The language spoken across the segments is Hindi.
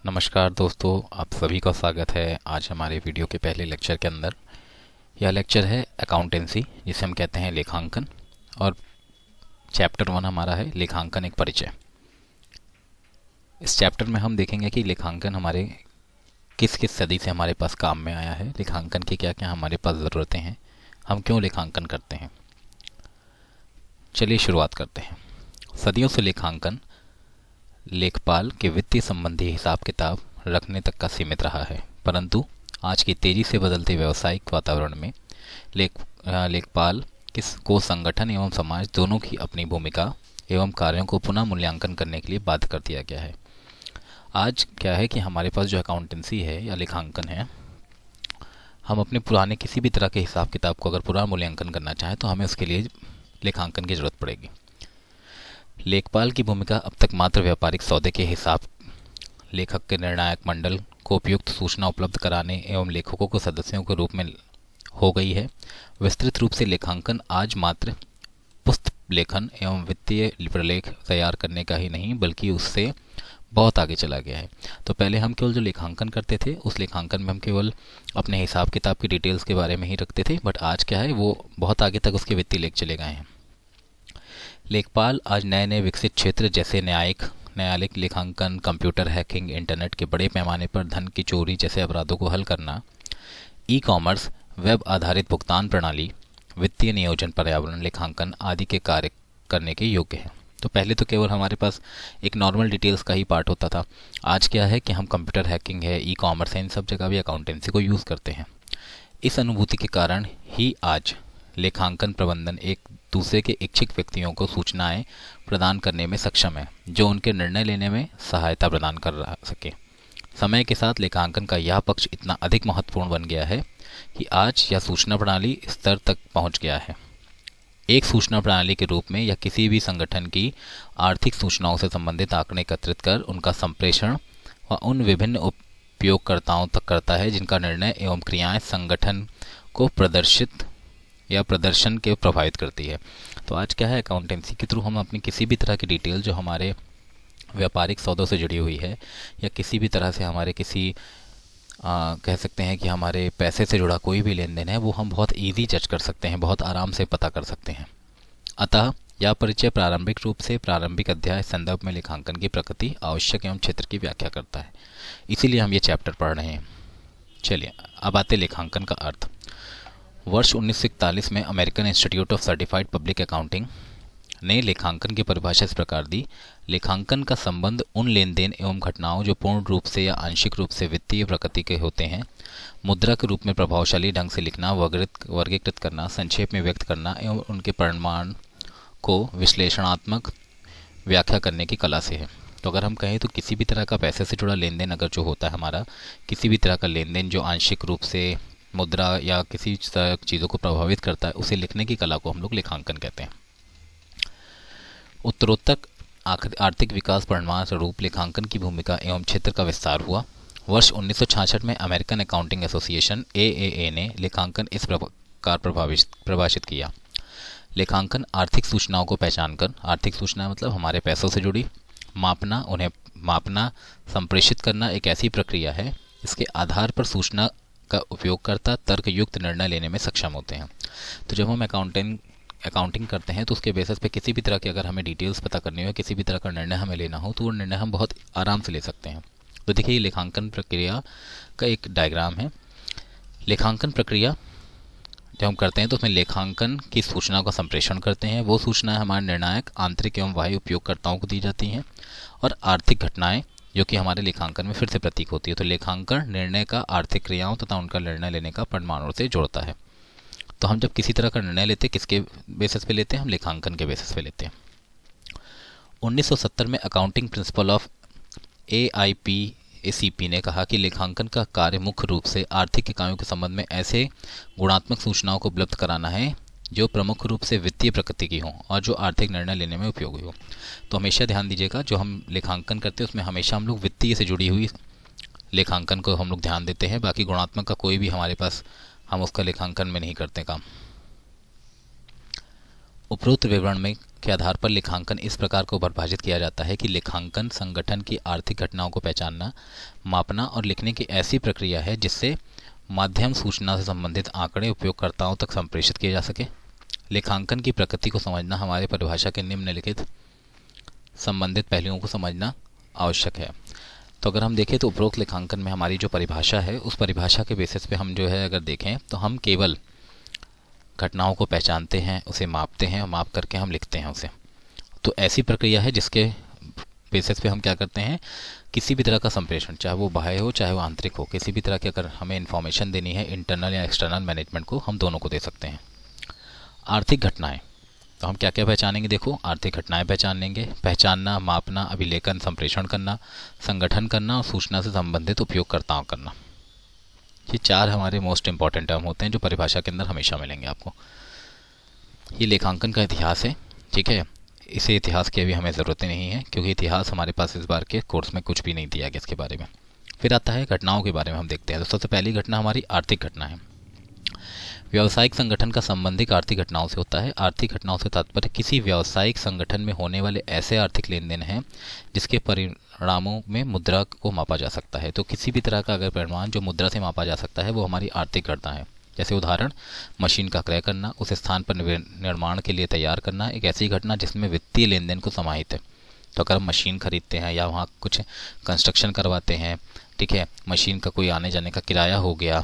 नमस्कार दोस्तों, आप सभी का स्वागत है आज हमारे वीडियो के पहले लेक्चर के अंदर। यह लेक्चर है अकाउंटेंसी, जिसे हम कहते हैं लेखांकन, और चैप्टर 1 हमारा है लेखांकन एक परिचय। इस चैप्टर में हम देखेंगे कि लेखांकन हमारे किस किस सदी से हमारे पास काम में आया है, लेखांकन की क्या क्या हमारे पास ज़रूरतें हैं, हम क्यों लेखांकन करते हैं। चलिए शुरुआत करते हैं। सदियों से लेखांकन लेखपाल के वित्तीय संबंधी हिसाब किताब रखने तक का सीमित रहा है, परंतु आज की तेजी से बदलते व्यावसायिक वातावरण में लेखपाल किस को संगठन एवं समाज दोनों की अपनी भूमिका एवं कार्यों को पुनः मूल्यांकन करने के लिए बाध्य कर दिया गया है। आज क्या है कि हमारे पास जो अकाउंटेंसी है या लेखांकन है, हम अपने पुराने किसी भी तरह के हिसाब किताब को अगर पुनः मूल्यांकन करना चाहें तो हमें उसके लिए लेखांकन की जरूरत पड़ेगी। लेखपाल की भूमिका अब तक मात्र व्यापारिक सौदे के हिसाब, लेखक के निर्णायक मंडल को उपयुक्त सूचना उपलब्ध कराने एवं लेखकों को सदस्यों के रूप में हो गई है। विस्तृत रूप से लेखांकन आज मात्र पुस्तक लेखन एवं वित्तीय प्रलेख तैयार करने का ही नहीं, बल्कि उससे बहुत आगे चला गया है। तो पहले हम केवल जो लेखांकन करते थे, उस लेखांकन में हम केवल अपने हिसाब किताब की डिटेल्स के बारे में ही रखते थे, बट आज क्या है, वो बहुत आगे तक उसके वित्तीय लेख चले गए हैं। लेखपाल आज नए नए विकसित क्षेत्र जैसे न्यायालयिक लेखांकन, कंप्यूटर हैकिंग, इंटरनेट के बड़े पैमाने पर धन की चोरी जैसे अपराधों को हल करना, ई कॉमर्स, वेब आधारित भुगतान प्रणाली, वित्तीय नियोजन, पर्यावरण लेखांकन आदि के कार्य करने के योग्य है। तो पहले तो केवल हमारे पास एक नॉर्मल डिटेल्स का ही पार्ट होता था। आज क्या है कि हम कंप्यूटर हैकिंग है, ई कॉमर्स है, इन सब जगह भी अकाउंटेंसी को यूज़ करते हैं। इस अनुभूति के कारण ही आज लेखांकन प्रबंधन एक दूसरे के इच्छुक व्यक्तियों को सूचनाएं प्रदान करने में सक्षम है, जो उनके निर्णय लेने में सहायता प्रदान कर सके। समय के साथ लेखांकन का यह पक्ष इतना अधिक महत्वपूर्ण बन गया है कि आज यह सूचना प्रणाली स्तर तक पहुंच गया है। एक सूचना प्रणाली के रूप में यह किसी भी संगठन की आर्थिक सूचनाओं से संबंधित आंकड़े एकत्रित कर उनका संप्रेषण व उन विभिन्न उपयोगकर्ताओं तक करता है जिनका निर्णय एवं क्रियाएं संगठन को प्रदर्शन के प्रभावित करती है। तो आज क्या है, अकाउंटेंसी के थ्रू हम अपनी किसी भी तरह की डिटेल जो हमारे व्यापारिक सौदों से जुड़ी हुई है, या किसी भी तरह से हमारे कह सकते हैं कि हमारे पैसे से जुड़ा कोई भी लेन देन है, वो हम बहुत ईजी जज कर सकते हैं, बहुत आराम से पता कर सकते हैं। अतः यह परिचय प्रारंभिक रूप से प्रारंभिक अध्याय संदर्भ में लेखांकन की प्रकृति, आवश्यक एवं क्षेत्र की व्याख्या करता है। इसीलिए हम ये चैप्टर पढ़ रहे हैं। चलिए अब आते लेखांकन का अर्थ। वर्ष 1941 में American institute of certified public accounting ने लेखांकन की परिभाषा इस प्रकार दी: लेखांकन का संबंध उन लेन देन एवं घटनाओं जो पूर्ण रूप से या आंशिक रूप से वित्तीय प्रकृति के होते हैं, मुद्रा के रूप में प्रभावशाली ढंग से लिखना, वर्गीकृत करना, संक्षेप में व्यक्त करना एवं उनके परिमाण को विश्लेषणात्मक व्याख्या करने की कला से है। तो अगर हम कहें तो किसी भी तरह का पैसे से जुड़ा लेन देन अगर जो होता है हमारा, किसी भी तरह का लेन देन जो आंशिक रूप से मुद्रा या किसी चीज़ों को प्रभावित करता है, उसे लिखने की कला को हम लोग लेखांकन कहते हैं। उत्तरोत्तर आर्थिक विकास परिणाम स्वरूप लेखांकन की भूमिका एवं क्षेत्र का विस्तार हुआ। वर्ष 1966 में अमेरिकन अकाउंटिंग एसोसिएशन AAA ने लेखांकन इस प्रकार परिभाषित किया: लेखांकन आर्थिक सूचनाओं को पहचान कर, आर्थिक सूचना मतलब हमारे पैसों से जुड़ी, उन्हें मापना, संप्रेषित करना एक ऐसी प्रक्रिया है इसके आधार पर सूचना का उपयोगकर्ता तर्कयुक्त निर्णय लेने में सक्षम होते हैं। तो जब हम अकाउंटिंग करते हैं तो उसके बेसिस पे किसी भी तरह की अगर हमें डिटेल्स पता करनी हो, किसी भी तरह का निर्णय हमें लेना हो, तो वो निर्णय हम बहुत आराम से ले सकते हैं। तो देखिए, ये लेखांकन प्रक्रिया का एक डायग्राम है। लेखांकन प्रक्रिया जब हम करते हैं तो उसमें लेखांकन की सूचना का संप्रेषण करते हैं। वो सूचनाएं हमारे निर्णायक आंतरिक एवं बाह्य उपयोगकर्ताओं को दी जाती हैं, और आर्थिक घटनाएं जो कि हमारे लेखांकन में फिर से प्रतीक होती है। तो लेखांकन निर्णय का आर्थिक क्रियाओं तथा उनका निर्णय लेने का परिमाणों से जोड़ता है। तो हम जब किसी तरह का निर्णय लेते हैं, किसके बेसिस पे लेते हैं? हम लेखांकन के बेसिस पे लेते हैं। 1970 में अकाउंटिंग प्रिंसिपल ऑफ AIPACP ने कहा कि लेखांकन का कार्य मुख्य रूप से आर्थिक इकाइयों के संबंध में ऐसे गुणात्मक सूचनाओं को उपलब्ध कराना है जो प्रमुख रूप से वित्तीय प्रकृति की हों और जो आर्थिक निर्णय लेने में उपयोगी हो। तो हमेशा ध्यान दीजिएगा, जो हम लेखांकन करते हैं उसमें हमेशा हम लोग वित्तीय से जुड़ी हुई लेखांकन को हम लोग ध्यान देते हैं। बाकी गुणात्मक का कोई भी हमारे पास, हम उसका लेखांकन में नहीं करते काम। उपरोक्त विवरण में के आधार पर लेखांकन इस प्रकार को परिभाषित किया जाता है कि लेखांकन संगठन की आर्थिक घटनाओं को पहचानना, मापना और लिखने की ऐसी प्रक्रिया है जिससे माध्यम सूचना से संबंधित आंकड़े उपयोगकर्ताओं तक संप्रेषित किए जा सके। लेखांकन की प्रकृति को समझना हमारे परिभाषा के निम्नलिखित संबंधित पहलुओं को समझना आवश्यक है। तो अगर हम देखें तो उपरोक्त लेखांकन में हमारी जो परिभाषा है उस परिभाषा के बेसिस पे हम जो है अगर देखें तो हम केवल घटनाओं को पहचानते हैं, उसे मापते हैं और माप करके हम लिखते हैं उसे। तो ऐसी प्रक्रिया है जिसके बेसिस पे हम क्या करते हैं, किसी भी तरह का संप्रेषण, चाहे वो बाह्य हो चाहे वो आंतरिक हो, किसी भी तरह की अगर हमें इन्फॉर्मेशन देनी है इंटरनल या एक्सटर्नल मैनेजमेंट को, हम दोनों को दे सकते हैं। आर्थिक घटनाएं, तो हम क्या क्या पहचानेंगे, देखो आर्थिक घटनाएं पहचानेंगे, पहचानना, मापना, अभिलेखन, संप्रेषण करना, संगठन करना और सूचना से संबंधित उपयोगकर्ताओं करना। ये 4 हमारे मोस्ट इंपॉर्टेंट टर्म होते हैं जो परिभाषा के अंदर हमेशा मिलेंगे आपको। ये लेखांकन का इतिहास है, ठीक है। इसे इतिहास की अभी हमें ज़रूरत नहीं है क्योंकि इतिहास हमारे पास इस बार के कोर्स में कुछ भी नहीं दिया गया इसके बारे में। फिर आता है घटनाओं के बारे में हम देखते हैं। तो सबसे पहली घटना हमारी आर्थिक घटना है। व्यावसायिक संगठन का संबंधिक आर्थिक घटनाओं से होता है। आर्थिक घटनाओं से तात्पर्य किसी व्यावसायिक संगठन में होने वाले ऐसे आर्थिक लेन देन हैं जिसके परिणामों में मुद्रा को मापा जा सकता है। तो किसी भी तरह का अगर परिमाण जो मुद्रा से मापा जा सकता है वो हमारी आर्थिक घटना है। जैसे उदाहरण, मशीन का क्रय करना, उस स्थान पर निर्माण के लिए तैयार करना, एक ऐसी घटना जिसमें वित्तीय लेन देन को समाहित है। तो अगर हम मशीन खरीदते हैं या वहाँ कुछ कंस्ट्रक्शन करवाते हैं, ठीक है, मशीन का कोई आने जाने का किराया हो गया,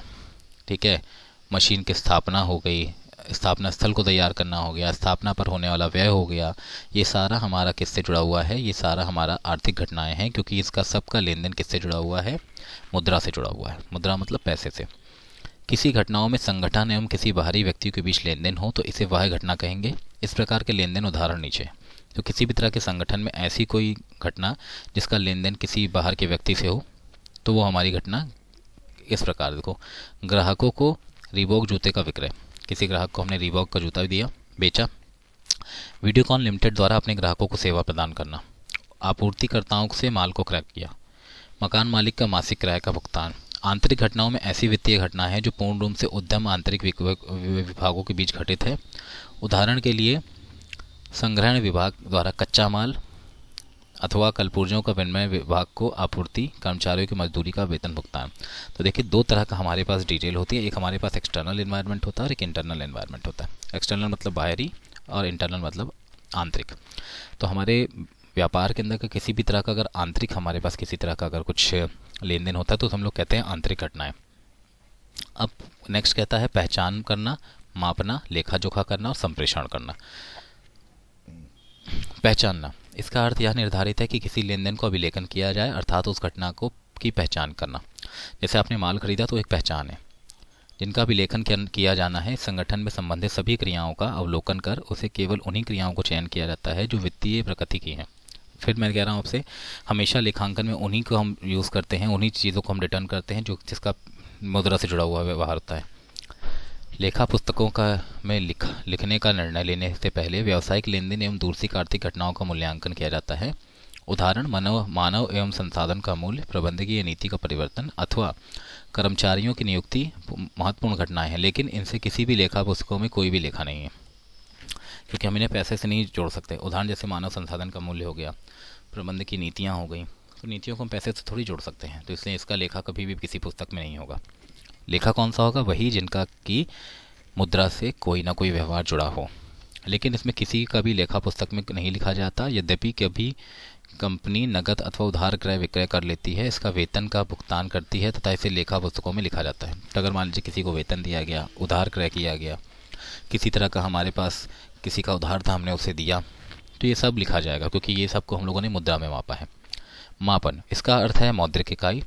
ठीक है, मशीन की स्थापना हो गई, स्थापना स्थल को तैयार करना हो गया, स्थापना पर होने वाला व्यय हो गया, ये सारा हमारा किससे जुड़ा हुआ है, ये सारा हमारा आर्थिक घटनाएं हैं क्योंकि इसका सबका लेन देन किससे जुड़ा हुआ है, मुद्रा से जुड़ा हुआ है। मुद्रा मतलब पैसे से। किसी घटनाओं में संगठन एवं किसी बाहरी व्यक्ति के बीच लेन देन हो तो इसे वह घटना कहेंगे। इस प्रकार के लेन देन उदाहरण नीचे। तो किसी भी तरह के संगठन में ऐसी कोई घटना जिसका लेन देन किसी बाहर के व्यक्ति से हो तो वो हमारी घटना इस प्रकार। देखो, ग्राहकों को रीबॉक जूते का विक्रय, किसी ग्राहक को हमने रीबॉक का जूता दिया, बेचा। वीडियोकॉन लिमिटेड द्वारा अपने ग्राहकों को सेवा प्रदान करना। आपूर्तिकर्ताओं से माल को क्रय किया। मकान मालिक का मासिक किराए का भुगतान। आंतरिक घटनाओं में ऐसी वित्तीय घटना है जो पूर्ण रूप से उद्यम आंतरिक विभागों के बीच घटित है। उदाहरण के लिए संग्रहण विभाग द्वारा कच्चा माल अथवा कलपुर्जों का विनिमय विभाग को आपूर्ति, कर्मचारियों की मजदूरी का वेतन भुगतान। तो देखिए, 2 तरह का हमारे पास डिटेल होती है। एक हमारे पास एक्सटर्नल एनवायरनमेंट होता है और एक इंटरनल एनवायरनमेंट होता है। एक्सटर्नल मतलब बाहरी और इंटरनल मतलब आंतरिक। तो हमारे व्यापार के अंदर का किसी भी तरह का अगर आंतरिक हमारे पास किसी तरह का अगर कुछ लेन देन होता है तो हम लोग कहते हैं आंतरिक घटनाएं। अब नेक्स्ट कहता है पहचान करना, मापना, लेखा जोखा करना और संप्रेषण करना। पहचानना, इसका अर्थ यह निर्धारित है कि किसी लेन देन को अभिलेखन किया जाए, अर्थात उस घटना को की पहचान करना। जैसे आपने माल खरीदा तो एक पहचान है। जिनका अभिलेखन किया जाना है, संगठन में संबंधित सभी क्रियाओं का अवलोकन कर उसे केवल उन्हीं क्रियाओं को चयन किया जाता है जो वित्तीय प्रकृति की हैं। फिर मैं कह रहा हूँ आपसे, हमेशा लेखांकन में उन्हीं को हम यूज़ करते हैं, उन्हीं चीज़ों को हम रिटर्न करते हैं जो जिसका मुद्रा से जुड़ा हुआ व्यवहार होता है। लेखा पुस्तकों का में लिखने का निर्णय लेने से पहले व्यावसायिक लेन देन एवं दूरस्थ आर्थिक घटनाओं का मूल्यांकन किया जाता है। उदाहरण, मानव एवं संसाधन का मूल्य, प्रबंधकीय नीति का परिवर्तन अथवा कर्मचारियों की नियुक्ति महत्वपूर्ण घटनाएं हैं, लेकिन इनसे किसी भी लेखा पुस्तकों में कोई भी लेखा नहीं है क्योंकि हम इन्हें पैसे से नहीं जोड़ सकते। उदाहरण जैसे मानव संसाधन का मूल्य हो गया, प्रबंध की नीतियाँ हो गई, तो नीतियों को हम पैसे से थोड़ी जोड़ सकते हैं, तो इसलिए इसका लेखा कभी भी किसी पुस्तक में नहीं होगा। लेखा कौन सा होगा? वही जिनका की मुद्रा से कोई ना कोई व्यवहार जुड़ा हो, लेकिन इसमें किसी का भी लेखा पुस्तक में नहीं लिखा जाता। यद्यपि कभी कंपनी नकद अथवा उधार क्रय विक्रय कर लेती है, इसका वेतन का भुगतान करती है तथा इसे लेखा पुस्तकों में लिखा जाता है। तो अगर मान लीजिए किसी को वेतन दिया गया, उधार क्रय किया गया, किसी तरह का हमारे पास किसी का उधार था, हमने उसे दिया, तो ये सब लिखा जाएगा क्योंकि ये सब को हम लोगों ने मुद्रा में मापा है। मापन, इसका अर्थ है मौद्रिक इकाई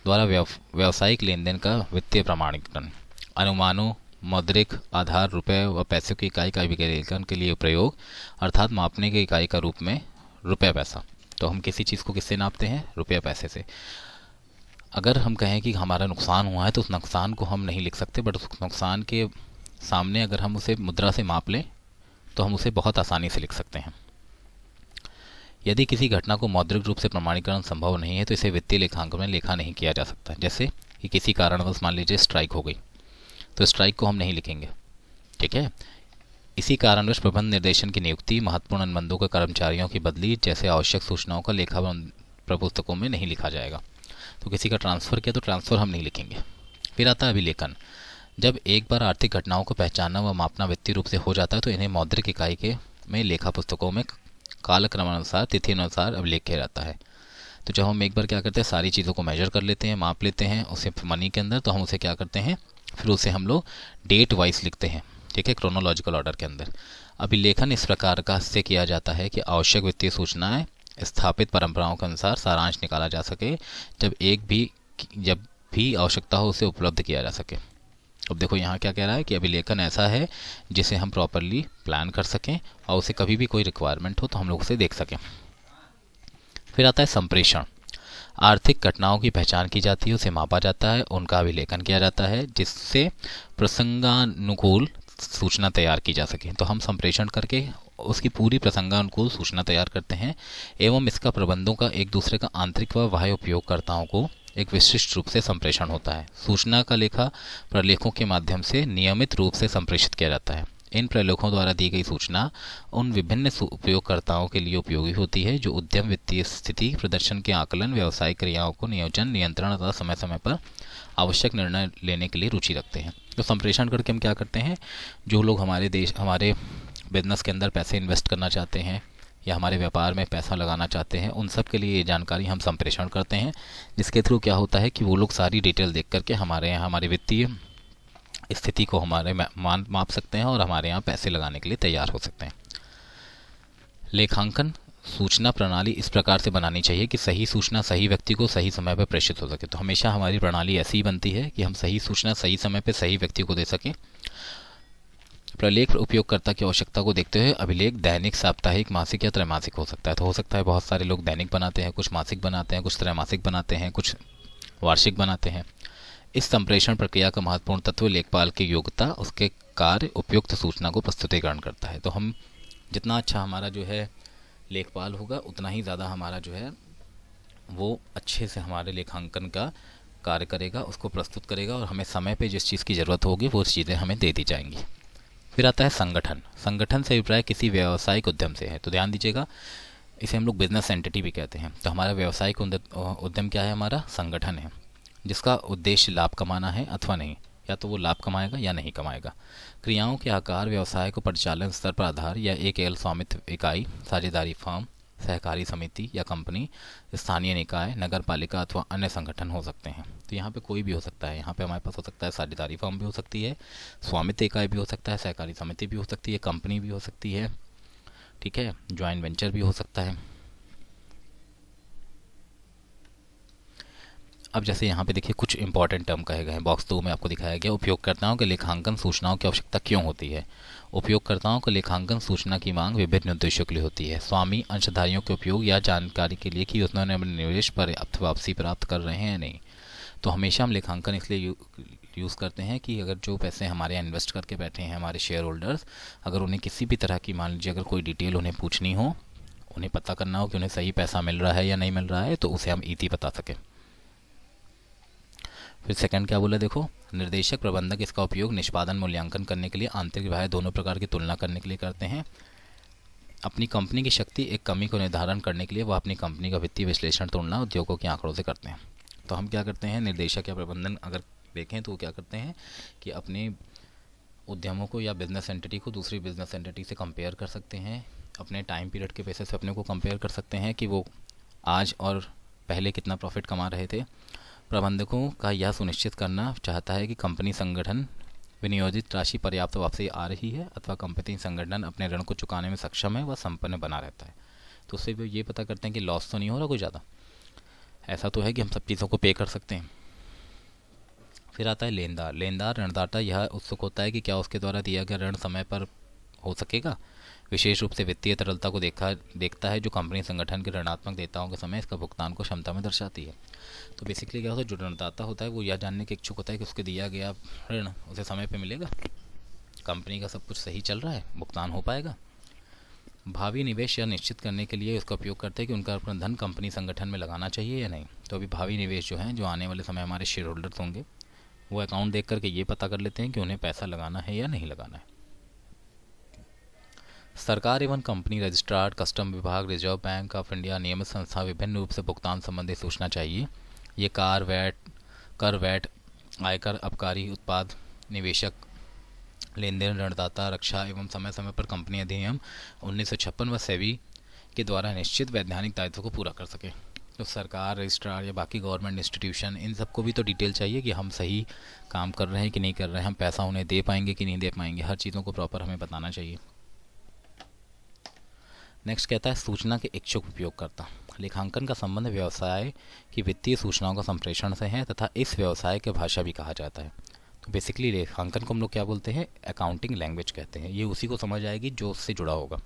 द्वारा व्यावसायिक लेन देन का वित्तीय प्रमाणीकरण। अनुमानों, मौद्रिक आधार, रुपए व पैसे की इकाई का अभिलेखन के लिए प्रयोग, अर्थात मापने की इकाई का रूप में रुपया पैसा। तो हम किसी चीज़ को किससे नापते हैं? रुपया पैसे से। अगर हम कहें कि हमारा नुकसान हुआ है तो उस नुकसान को हम नहीं लिख सकते, बट उस नुकसान के सामने अगर हम उसे मुद्रा से माप लें तो हम उसे बहुत आसानी से लिख सकते हैं। यदि किसी घटना को मौद्रिक रूप से प्रमाणीकरण संभव नहीं है तो इसे वित्तीय लेखांकन में लेखा नहीं किया जा सकता। जैसे कि किसी कारणवश मान लीजिए स्ट्राइक हो गई, तो स्ट्राइक को हम नहीं लिखेंगे, ठीक है। इसी कारणवश प्रबंध निर्देशन की नियुक्ति, महत्वपूर्ण अनुबंधों के कर्मचारियों की बदली जैसे आवश्यक सूचनाओं का लेखा प्रपुस्तकों में नहीं लिखा जाएगा। तो किसी का ट्रांसफ़र किया तो ट्रांसफ़र हम नहीं लिखेंगे। फिर आता है अभिलेखन। जब एक बार आर्थिक घटनाओं को पहचानना व मापना वित्तीय रूप से हो जाता है तो इन्हें मौद्रिक इकाई के में लेखा पुस्तकों में कालक्रमानुसार तिथि अनुसार अभिलेख किया जाता है। तो जब हम एक बार क्या करते हैं, सारी चीज़ों को मेजर कर लेते हैं, माप लेते हैं उसे मनी के अंदर, तो हम उसे क्या करते हैं, फिर उसे हम लोग डेट वाइज लिखते हैं, ठीक है, क्रोनोलॉजिकल ऑर्डर के अंदर। अभिलेखन इस प्रकार का से किया जाता है कि आवश्यक वित्तीय सूचनाएं स्थापित परंपराओं के अनुसार सारांश निकाला जा सके, जब भी आवश्यकता हो उसे उपलब्ध किया जा सके। अब देखो यहाँ क्या कह रहा है कि अभिलेखन ऐसा है जिसे हम प्रॉपरली प्लान कर सकें और उसे कभी भी कोई रिक्वायरमेंट हो तो हम लोग उसे देख सकें। फिर आता है संप्रेषण। आर्थिक घटनाओं की पहचान की जाती है, उसे मापा जाता है, उनका अभिलेखन किया जाता है जिससे प्रसंगानुकूल सूचना तैयार की जा सके। तो हम संप्रेषण करके उसकी पूरी प्रसंगानुकूल सूचना तैयार करते हैं एवं इसका प्रबंधों का एक दूसरे का आंतरिक व बाह्य उपयोगकर्ताओं को एक विशिष्ट रूप से संप्रेषण होता है। सूचना का लेखा प्रलेखों के माध्यम से नियमित रूप से संप्रेषित किया जाता है। इन प्रलेखों द्वारा दी गई सूचना उन विभिन्न उपयोगकर्ताओं के लिए उपयोगी होती है जो उद्यम वित्तीय स्थिति, प्रदर्शन के आकलन, व्यावसायिक क्रियाओं को नियोजन, नियंत्रण तथा समय समय पर आवश्यक निर्णय लेने के लिए रुचि रखते हैं। तो संप्रेषण करके हम क्या करते हैं, जो लोग हमारे बिजनेस के अंदर पैसे इन्वेस्ट करना चाहते हैं या हमारे व्यापार में पैसा लगाना चाहते हैं, उन सब के लिए ये जानकारी हम संप्रेषण करते हैं, जिसके थ्रू क्या होता है कि वो लोग सारी डिटेल देख करके हमारे यहाँ हमारी वित्तीय स्थिति को हमारे माप सकते हैं और हमारे यहाँ पैसे लगाने के लिए तैयार हो सकते हैं। लेखांकन सूचना प्रणाली इस प्रकार से बनानी चाहिए कि सही सूचना सही व्यक्ति को सही समय पर प्रेषित हो सके। तो हमेशा हमारी प्रणाली ऐसी ही बनती है कि हम सही सूचना सही समय पर सही व्यक्ति को दे सकें। प्रलेख उपयोगकर्ता की आवश्यकता को देखते हुए अभिलेख दैनिक, साप्ताहिक, मासिक या त्रैमासिक हो सकता है। तो हो सकता है बहुत सारे लोग दैनिक बनाते हैं, कुछ मासिक बनाते हैं, कुछ त्रैमासिक बनाते हैं, कुछ वार्षिक बनाते हैं। इस संप्रेषण प्रक्रिया का महत्वपूर्ण तत्व लेखपाल की योग्यता, उसके कार्य उपयुक्त सूचना को प्रस्तुतिकरण करता है। तो हम जितना अच्छा हमारा जो है लेखपाल होगा उतना ही ज़्यादा हमारा जो है वो अच्छे से हमारे लेखांकन का कार्य करेगा, उसको प्रस्तुत करेगा और हमें समय पे जिस चीज़ की ज़रूरत होगी वो चीज़ें हमें दे दी जाएंगी। फिर आता है संगठन। संगठन से अभिप्राय किसी व्यावसायिक उद्यम से है। तो ध्यान दीजिएगा, इसे हम लोग बिजनेस एंटिटी भी कहते हैं। तो हमारा व्यावसायिक उद्यम क्या है, हमारा संगठन है, जिसका उद्देश्य लाभ कमाना है अथवा नहीं, या तो वो लाभ कमाएगा या नहीं कमाएगा। क्रियाओं के आकार, व्यवसाय को परिचालन स्तर पर आधार या एक स्वामित्व इकाई, साझेदारी फर्म, सहकारी समिति या कंपनी, स्थानीय निकाय, नगर पालिका अथवा अन्य संगठन हो सकते हैं। तो यहाँ पे कोई भी हो सकता है। यहाँ पे हमारे पास हो सकता है साझेदारी फर्म भी हो सकती है, स्वामित्व इकाई भी हो सकता है, सहकारी समिति भी हो सकती है, कंपनी भी हो सकती है, ठीक है, ज्वाइंट वेंचर भी हो सकता है। अब जैसे यहाँ पे देखिए कुछ इंपॉर्टेंट टर्म कहे गए हैं। बॉक्स 2 में आपको दिखाया गया, उपयोगकर्ताओं के लेखांकन सूचनाओं की आवश्यकता क्यों होती है। उपयोगकर्ताओं को लेखांकन सूचना की मांग विभिन्न उद्देश्यों के लिए होती है। स्वामी अंशधारियों के उपयोग या जानकारी के लिए कि उन्होंने अपने निवेश पर वापसी प्राप्त कर रहे हैं या नहीं। तो हमेशा हम लेखांकन इसलिए यूज़ करते हैं कि अगर जो पैसे हमारे यहाँ इन्वेस्ट करके बैठे हैं हमारे शेयर होल्डर्स, अगर उन्हें किसी भी तरह की, मान लीजिए अगर कोई डिटेल उन्हें पूछनी हो, उन्हें पता करना हो कि उन्हें सही पैसा मिल रहा है या नहीं मिल रहा है, तो उसे हम ईति बता सकें। फिर सेकंड क्या बोला, देखो, निर्देशक प्रबंधक इसका उपयोग निष्पादन मूल्यांकन करने के लिए आंतरिक बाह्य दोनों प्रकार की तुलना करने के लिए करते हैं। अपनी कंपनी की शक्ति एक कमी को निर्धारण करने के लिए वह अपनी कंपनी का वित्तीय विश्लेषण तुलना उद्योगों के आंकड़ों से करते हैं। तो हम क्या करते हैं, निर्देशक या प्रबंधन अगर देखें तो क्या करते हैं कि अपने उद्यमों को या बिजनेस एंटिटी को दूसरी बिजनेस एंटिटी से कंपेयर कर सकते हैं, अपने टाइम पीरियड के बेसिस पे अपने को कंपेयर कर सकते हैं कि वो आज और पहले कितना प्रॉफिट कमा रहे थे। प्रबंधकों का यह सुनिश्चित करना चाहता है कि कंपनी संगठन विनियोजित राशि पर्याप्त वापसी आ रही है अथवा कंपनी संगठन अपने ऋण को चुकाने में सक्षम है व संपन्न बना रहता है। तो उससे भी ये पता करते हैं कि लॉस तो नहीं हो रहा कोई ज़्यादा, ऐसा तो है कि हम सब चीज़ों को पे कर सकते हैं। फिर आता है लेनदार। लेनदार ऋणदाता यह उत्सुक होता है कि क्या उसके द्वारा दिया गया ऋण समय पर हो सकेगा। विशेष रूप से वित्तीय तरलता को देखता है जो कंपनी संगठन के ऋणात्मक देताओं के समय इसका भुगतान को क्षमता में दर्शाती है। तो बेसिकली क्या होता है, जो ऋणदाता होता है वो यह जानने के इच्छुक होता है कि उसके दिया गया ऋण उसे समय पे मिलेगा, कंपनी का सब कुछ सही चल रहा है, भुगतान हो पाएगा। भावी निवेश यह निश्चित करने के लिए उसका उपयोग करते हैं कि उनका अपना धन कंपनी संगठन में लगाना चाहिए या नहीं। तो अभी भावी निवेश जो है, जो आने वाले समय हमारे शेयर होल्डर्स होंगे, वो अकाउंट देख करके ये पता कर लेते हैं कि उन्हें पैसा लगाना है या नहीं लगाना है। सरकार एवं कंपनी, रजिस्ट्रार, कस्टम विभाग, रिजर्व बैंक ऑफ इंडिया, नियमित संस्था विभिन्न रूप से भुगतान संबंधी सूचना चाहिए। ये कर, वैट, आयकर, आबकारी, उत्पाद, निवेशक, लेन देन, ऋणदाता, रक्षा एवं समय समय पर कंपनी अधिनियम 1956 व सेबी के द्वारा निश्चित वैधानिक दायित्व को पूरा कर सके। तो सरकार, रजिस्ट्रार या बाकी गवर्नमेंट इंस्टीट्यूशन, इन सबको भी तो डिटेल चाहिए कि हम सही काम कर रहे हैं कि नहीं कर रहे हैं, हम पैसा उन्हें दे पाएंगे कि नहीं दे पाएंगे, हर चीज़ों को प्रॉपर हमें बताना चाहिए। नेक्स्ट कहता है सूचना के इच्छुक उपयोगकर्ता। लेखांकन का संबंध व्यवसाय की वित्तीय सूचनाओं का संप्रेषण से है तथा इस व्यवसाय के भाषा भी कहा जाता है। तो बेसिकली लेखांकन को हम लोग क्या बोलते हैं, अकाउंटिंग लैंग्वेज कहते हैं। ये उसी को समझ आएगी जो उससे जुड़ा होगा।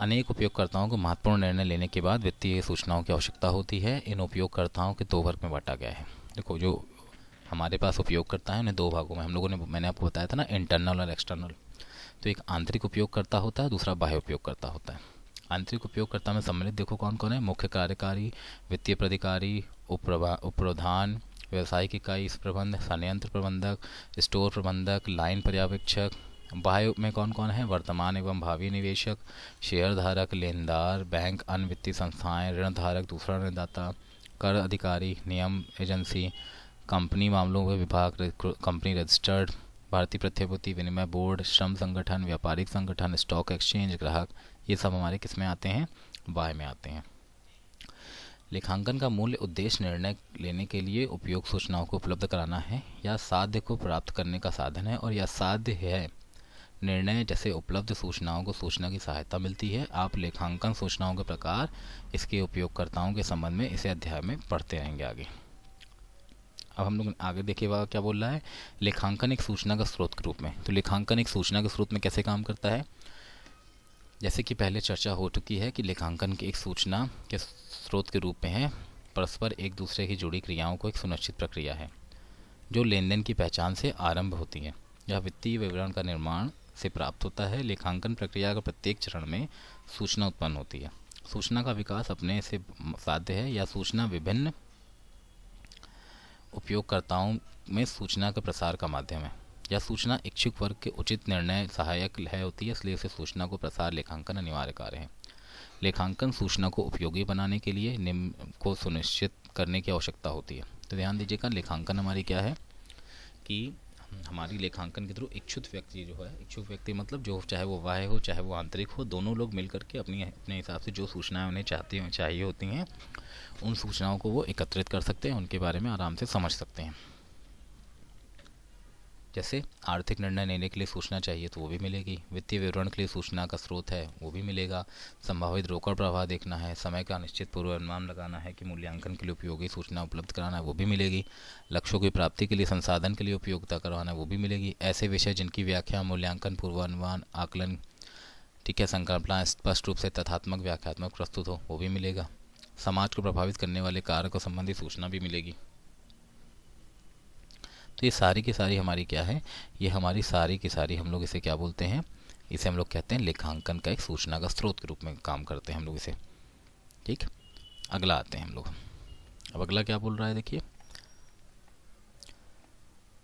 अनेक उपयोगकर्ताओं को महत्वपूर्ण निर्णय लेने के बाद वित्तीय सूचनाओं की आवश्यकता होती है। इन उपयोगकर्ताओं के दो वर्ग में बांटा गया है। देखो, जो हमारे पास उपयोगकर्ता है उन्हें दो भागों में हम लोगों ने, मैंने आपको बताया था ना, इंटरनल और एक्सटर्नल। तो एक आंतरिक उपयोगकर्ता होता है, दूसरा बाह्य उपयोगकर्ता होता है। आंतरिक उपयोगकर्ता में सम्मिलित देखो कौन कौन है, मुख्य कार्यकारी, वित्तीय प्राधिकारी, उपप्रधान, व्यवसायिक इकाई प्रबंध, संयंत्र प्रबंधक, स्टोर प्रबंधक, लाइन पर्यवेक्षक। बाह्य में कौन कौन है, वर्तमान एवं भावी निवेशक, शेयर धारक, लेनदार, बैंक, अन्य वित्तीय संस्थाएं, ऋण धारक, दूसरा ऋणदाता, कर अधिकारी, नियम एजेंसी, कंपनी मामलों में विभाग, कंपनी रजिस्टर्ड, भारतीय प्रतिभूति विनिमय बोर्ड, श्रम संगठन, व्यापारिक संगठन, स्टॉक एक्सचेंज, ग्राहक। ये सब हमारे किस में आते हैं, बाह्य में आते हैं। लेखांकन का मूल्य उद्देश्य निर्णय लेने के लिए उपयोग सूचनाओं को उपलब्ध कराना है या साध्य को प्राप्त करने का साधन है, और यह साध्य है निर्णय जैसे उपलब्ध सूचनाओं को सूचना की सहायता मिलती है। आप लेखांकन सूचनाओं के प्रकार, इसके उपयोगकर्ताओं के संबंध में इसे अध्याय में पढ़ते रहेंगे आगे। अब हम लोग आगे देखिएगा क्या बोल रहा है, लेखांकन एक सूचना का स्रोत के रूप में। तो लेखांकन एक सूचना के स्रोत में कैसे काम करता है, जैसे कि पहले चर्चा हो चुकी है कि लेखांकन की एक सूचना के स्रोत के रूप में है, परस्पर एक दूसरे की जुड़ी क्रियाओं को एक सुनिश्चित प्रक्रिया है जो लेन देन की पहचान से आरंभ होती है। यह वित्तीय विवरण का निर्माण से प्राप्त होता है। लेखांकन प्रक्रिया का प्रत्येक चरण में सूचना उत्पन्न होती है। सूचना का विकास अपने से साध्य है या सूचना विभिन्न उपयोगकर्ताओं में सूचना के प्रसार का माध्यम है। यह सूचना इच्छुक वर्ग के उचित निर्णय सहायक है होती है, इसलिए इसे सूचना को प्रसार लेखांकन अनिवार्य कार्य है। लेखांकन सूचना को उपयोगी बनाने के लिए निम्न को सुनिश्चित करने की आवश्यकता होती है। तो ध्यान दीजिएगा, लेखांकन हमारी क्या है कि हमारी लेखांकन के थ्रू इच्छुक व्यक्ति जो है, इच्छुक व्यक्ति मतलब जो चाहे वो बाह्य हो चाहे वो आंतरिक हो, दोनों लोग मिलकर के अपने हिसाब से जो सूचनाएं उन्हें चाहिए होती हैं, उन सूचनाओं को वो एकत्रित कर सकते हैं, उनके बारे में आराम से समझ सकते हैं। जैसे आर्थिक निर्णय लेने के लिए सूचना चाहिए तो वो भी मिलेगी, वित्तीय विवरण के लिए सूचना का स्रोत है वो भी मिलेगा, संभावित रोकड़ प्रवाह देखना है, समय का निश्चित पूर्वानुमान लगाना है कि मूल्यांकन के लिए उपयोगी सूचना उपलब्ध कराना है वो भी मिलेगी, लक्ष्यों की प्राप्ति के लिए संसाधन के लिए उपयोगिता करवाना है वो भी मिलेगी, ऐसे विषय जिनकी व्याख्या, मूल्यांकन, पूर्वानुमान, आकलन, ठीक है, संकल्पना स्पष्ट रूप से तथ्यात्मक व्याख्यात्मक प्रस्तुत हो वो भी मिलेगा, समाज को प्रभावित करने वाले कार्य को संबंधी सूचना भी मिलेगी। तो ये सारी की सारी हमारी क्या है, ये हमारी सारी की सारी हम लोग इसे क्या बोलते हैं, इसे हम लोग कहते हैं लेखांकन का एक सूचना का स्रोत के रूप में काम करते हैं हम लोग इसे। ठीक, अगला आते हैं हम लोग। अब अगला क्या बोल रहा है देखिए,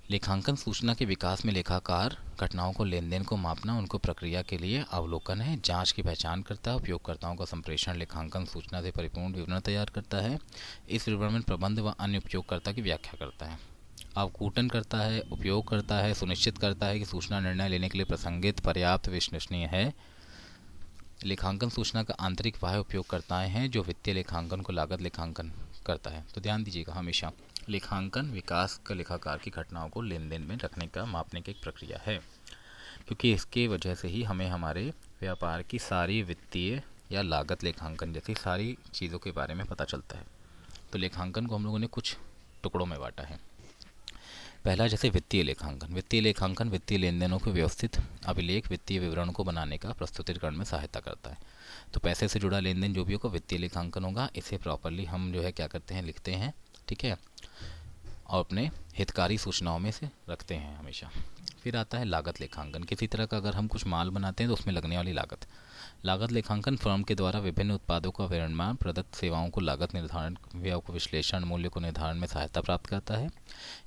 लेखांकन सूचना के विकास में लेखाकार घटनाओं को, लेन देन को मापना, उनको प्रक्रिया के लिए अवलोकन है, जांच की पहचान करता है, उपयोगकर्ताओं का संप्रेषण लेखांकन सूचना से परिपूर्ण विवरण तैयार करता है, इस विवरण में प्रबंध व अन्य उपयोगकर्ता की व्याख्या करता है, अवकूटन करता है, उपयोग करता है, सुनिश्चित करता है कि सूचना निर्णय लेने के लिए प्रसंगित, पर्याप्त, विश्वसनीय है। लेखांकन सूचना का आंतरिक बाह्य उपयोगकर्ताएं हैं जो वित्तीय लेखांकन को लागत लेखांकन करता है। तो ध्यान दीजिएगा, हमेशा लेखांकन विकास का लेखाकार की घटनाओं को लेन देन में रखने का, मापने की एक प्रक्रिया है, क्योंकि इसके वजह से ही हमें हमारे व्यापार की सारी वित्तीय या लागत लेखांकन जैसी सारी चीज़ों के बारे में पता चलता है। तो लेखांकन को हम लोगों ने कुछ टुकड़ों में बांटा है। पहला, जैसे वित्तीय लेखांकन। वित्तीय लेखांकन वित्तीय लेन देनों को व्यवस्थित अभिलेख, वित्तीय विवरण को बनाने का प्रस्तुतिकरण में सहायता करता है। तो पैसे से जुड़ा लेन देन जो भी होगा वित्तीय लेखांकन होगा, इसे प्रॉपरली हम जो है क्या करते हैं, लिखते हैं, ठीक है, और अपने हितकारी सूचनाओं में से रखते हैं हमेशा। फिर आता है लागत लेखांकन। किसी तरह का अगर हम कुछ माल बनाते हैं तो उसमें लगने वाली लागत। लागत लेखांकन फर्म के द्वारा विभिन्न उत्पादों का विनिर्माण, प्रदत्त सेवाओं को लागत निर्धारण, व्यय को विश्लेषण, मूल्य को निर्धारण में सहायता प्राप्त करता है।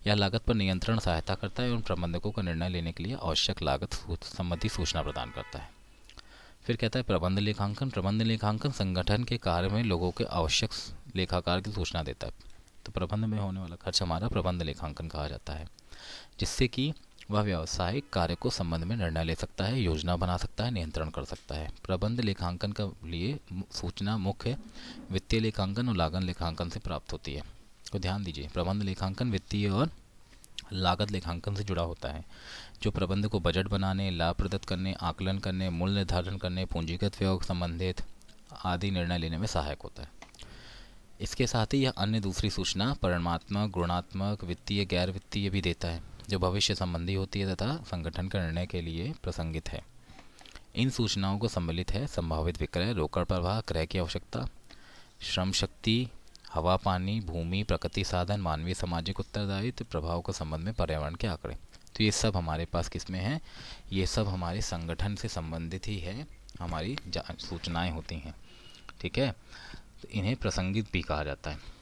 यह लागत पर नियंत्रण सहायता करता है एवं प्रबंधकों का निर्णय लेने के लिए आवश्यक लागत संबंधी सूचना प्रदान करता है। फिर कहता है प्रबंध लेखांकन। प्रबंध लेखांकन संगठन के कार्य में लोगों के आवश्यक लेखाकार की सूचना देता है। तो प्रबंध में होने वाला खर्च हमारा प्रबंध लेखांकन कहा जाता है, जिससे कि वह व्यावसायिक कार्य को संबंध में निर्णय ले सकता है, योजना बना सकता है, नियंत्रण कर सकता है। प्रबंध लेखांकन का लिए सूचना मुख्य वित्तीय लेखांकन और लागत लेखांकन से प्राप्त होती है। तो ध्यान दीजिए, प्रबंध लेखांकन वित्तीय और लागत लेखांकन से जुड़ा होता है, जो प्रबंध को बजट बनाने, लाभ प्रदत्त करने, आकलन करने, मूल्य निर्धारण करने, पूंजीगत व्यय संबंधित आदि निर्णय लेने में सहायक होता है। इसके साथ ही यह अन्य दूसरी सूचना परिमाणात्मक, गुणात्मक, वित्तीय, गैर वित्तीय भी देता है, जो भविष्य संबंधी होती है तथा संगठन के निर्णय के लिए प्रासंगिक है। इन सूचनाओं को सम्मिलित है संभावित विक्रय, रोकड़ प्रवाह, क्रय की आवश्यकता, श्रम शक्ति, हवा, पानी, भूमि, प्रकृति साधन, मानवीय सामाजिक उत्तरदायित्व, प्रभाव के संबंध में पर्यावरण के आंकड़े। तो ये सब हमारे पास किसमें है? ये सब हमारे संगठन से संबंधित ही है, हमारी सूचनाएं होती हैं। ठीक है, तो इन्हें प्रासंगिक भी कहा जाता है।